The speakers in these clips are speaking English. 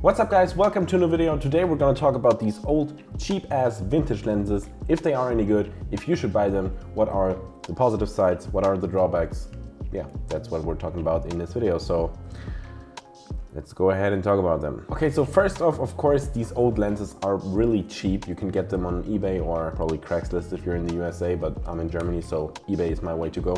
What's up guys, welcome to a new video. Today we're gonna talk about these old cheap ass vintage lenses, if they are any good, if you should buy them, what are the positive sides, what are the drawbacks. Yeah, that's what we're talking about in this video, so let's go ahead and talk about them. Okay, so first off, of course, these old lenses are really cheap. You can get them on eBay or probably Craigslist if you're in the USA, but I'm in Germany, so eBay is my way to go.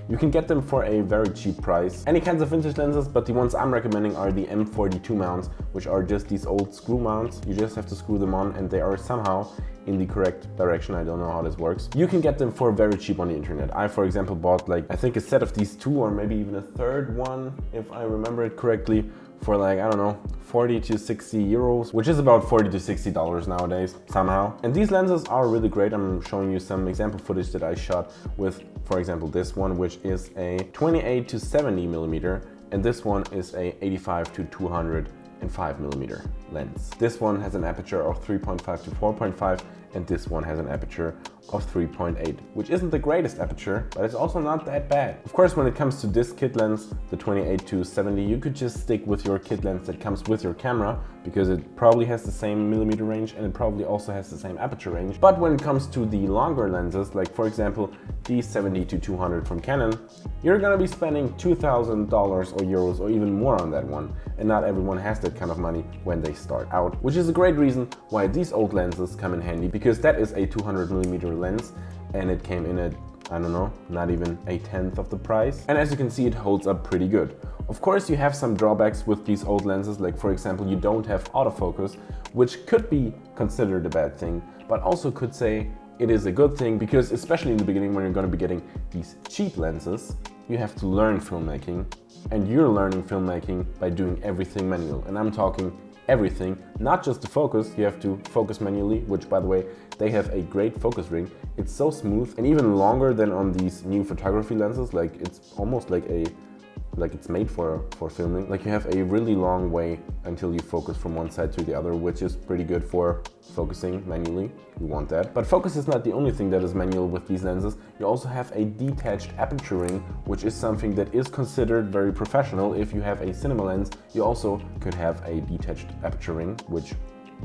You can get them for a very cheap price. Any kinds of vintage lenses, but the ones I'm recommending are the M42 mounts, which are just these old screw mounts. You just have to screw them on and they are somehow in the correct direction. I don't know how this works. You can get them for very cheap on the internet. I, for example, bought I think a set of these two or maybe even a third one, if I remember it correctly, for I don't know, 40 to 60 euros, which is about 40 to 60 dollars nowadays, somehow. And these lenses are really great. I'm showing you some example footage that I shot with, for example, this one, which is a 28 to 70 millimeter, and this one is a 85 to 205 millimeter lens. This one has an aperture of 3.5 to 4.5, and this one has an aperture of 3.8, which isn't the greatest aperture, but it's also not that bad. Of course, when it comes to this kit lens, the 28 to 70, you could just stick with your kit lens that comes with your camera, because it probably has the same millimeter range and it probably also has the same aperture range. But when it comes to the longer lenses, like for example, the 70 to 200 from Canon, you're gonna be spending $2,000 or euros or even more on that one. And not everyone has that kind of money when they start out, which is a great reason why these old lenses come in handy, because that is a 200 millimeter lens and it came in at, I don't know, not even a tenth of the price. And as you can see, it holds up pretty good. Of course, you have some drawbacks with these old lenses, like for example, you don't have autofocus, which could be considered a bad thing, but also could say it is a good thing, because especially in the beginning when you're going to be getting these cheap lenses, you have to learn filmmaking, and you're learning filmmaking by doing everything manual. And I'm talking everything, not just the focus. You have to focus manually, which by the way, they have a great focus ring. It's so smooth and even longer than on these new photography lenses. Like it's almost like it's made for filming. Like you have a really long way until you focus from one side to the other, which is pretty good for focusing manually. You want that. But focus is not the only thing that is manual with these lenses. You also have a detached aperture ring, which is something that is considered very professional. If you have a cinema lens, you also could have a detached aperture ring, which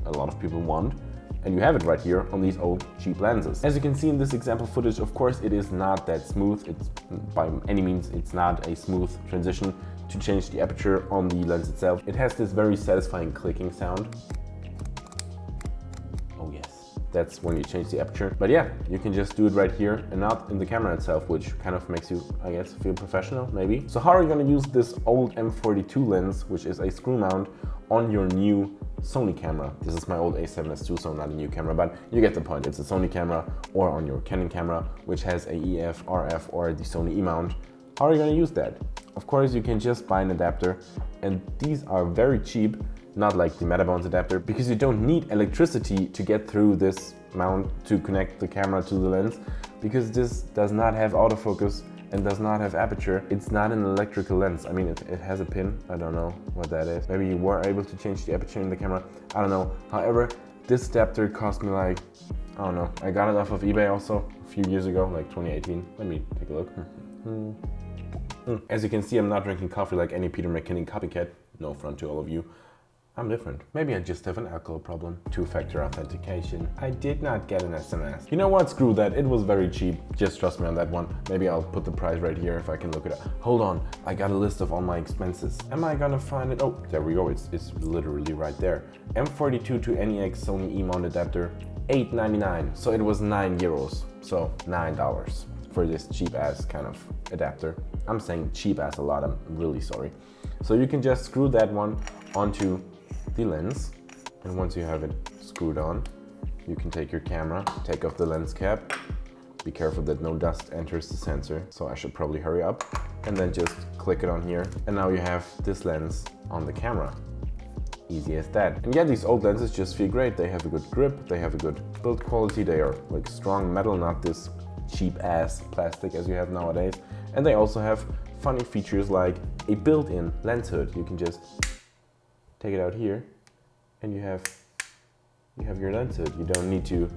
a lot of people want. And you have it right here on these old cheap lenses. As you can see in this example footage, of course, it is not that smooth. It's by any means, it's not a smooth transition to change the aperture on the lens itself. It has this very satisfying clicking sound. Oh yes, that's when you change the aperture. But yeah, you can just do it right here and not in the camera itself, which kind of makes you, I guess, feel professional maybe. So how are you gonna use this old M42 lens, which is a screw mount, on your new Sony camera? This is my old A7S II, so not a new camera, but you get the point. It's a Sony camera, or on your Canon camera, which has a EF, RF, or the Sony E-mount. How are you gonna use that? Of course, you can just buy an adapter, and these are very cheap, not like the Metabones adapter, because you don't need electricity to get through this mount to connect the camera to the lens, because this does not have autofocus and does not have aperture. It's not an electrical lens. I mean, it has a pin. I don't know what that is. Maybe you were able to change the aperture in the camera. I don't know. However, this adapter cost me I don't know. I got it off of eBay also a few years ago, like 2018. Let me take a look. As you can see, I'm not drinking coffee like any Peter McKinnon copycat. No front to all of you. I'm different. Maybe I just have an alcohol problem. Two-factor authentication. I did not get an SMS. You know what? Screw that. It was very cheap. Just trust me on that one. Maybe I'll put the price right here if I can look it up. Hold on. I got a list of all my expenses. Am I gonna find it? Oh, there we go. It's literally right there. M42 to NEX Sony E-mount adapter, $8.99. So it was 9 euros. So $9 for this cheap ass kind of adapter. I'm saying cheap ass a lot. I'm really sorry. So you can just screw that one onto the lens, and once you have it screwed on, you can take your camera, take off the lens cap, be careful that no dust enters the sensor, so I should probably hurry up, and then just click it on here, and now you have this lens on the camera. Easy as that. And yeah, these old lenses just feel great. They have a good grip, they have a good build quality, they are like strong metal, not this cheap ass plastic as you have nowadays, and they also have funny features like a built-in lens hood. You can just take it out here and you have your lens hood. You don't need to,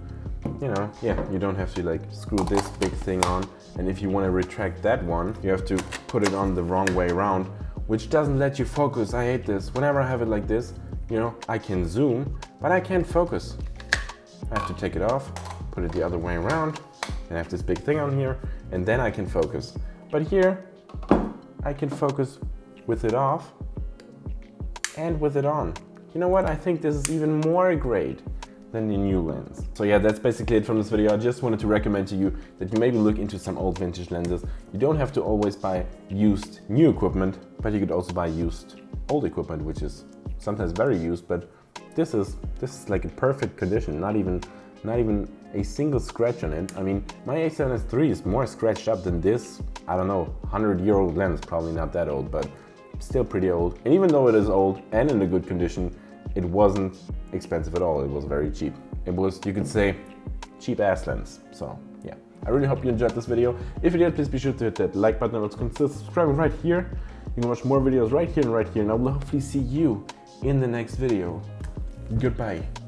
you don't have to screw this big thing on, and if you want to retract that one, you have to put it on the wrong way around, which doesn't let you focus. I hate this. Whenever I have it like this, you know, I can zoom, but I can't focus. I have to take it off, put it the other way around, and I have this big thing on here, and then I can focus. But here, I can focus with it off and with it on. You know what? I think this is even more great than the new lens. So yeah, that's basically it from this video. I just wanted to recommend to you that you maybe look into some old vintage lenses. You don't have to always buy used new equipment, but you could also buy used old equipment, which is sometimes very used, but this is like a perfect condition, not even a single scratch on it. I mean, my A7S III is more scratched up than this, I don't know, 100-year-old lens, probably not that old, but still pretty old. And even though it is old and in a good condition, it wasn't expensive at all. It was very cheap. It was, you could say, cheap ass lens. So yeah, I really hope you enjoyed this video. If you did, please be sure to hit that like button and consider subscribing right here. You can watch more videos right here, and I will hopefully see you in the next video. Goodbye.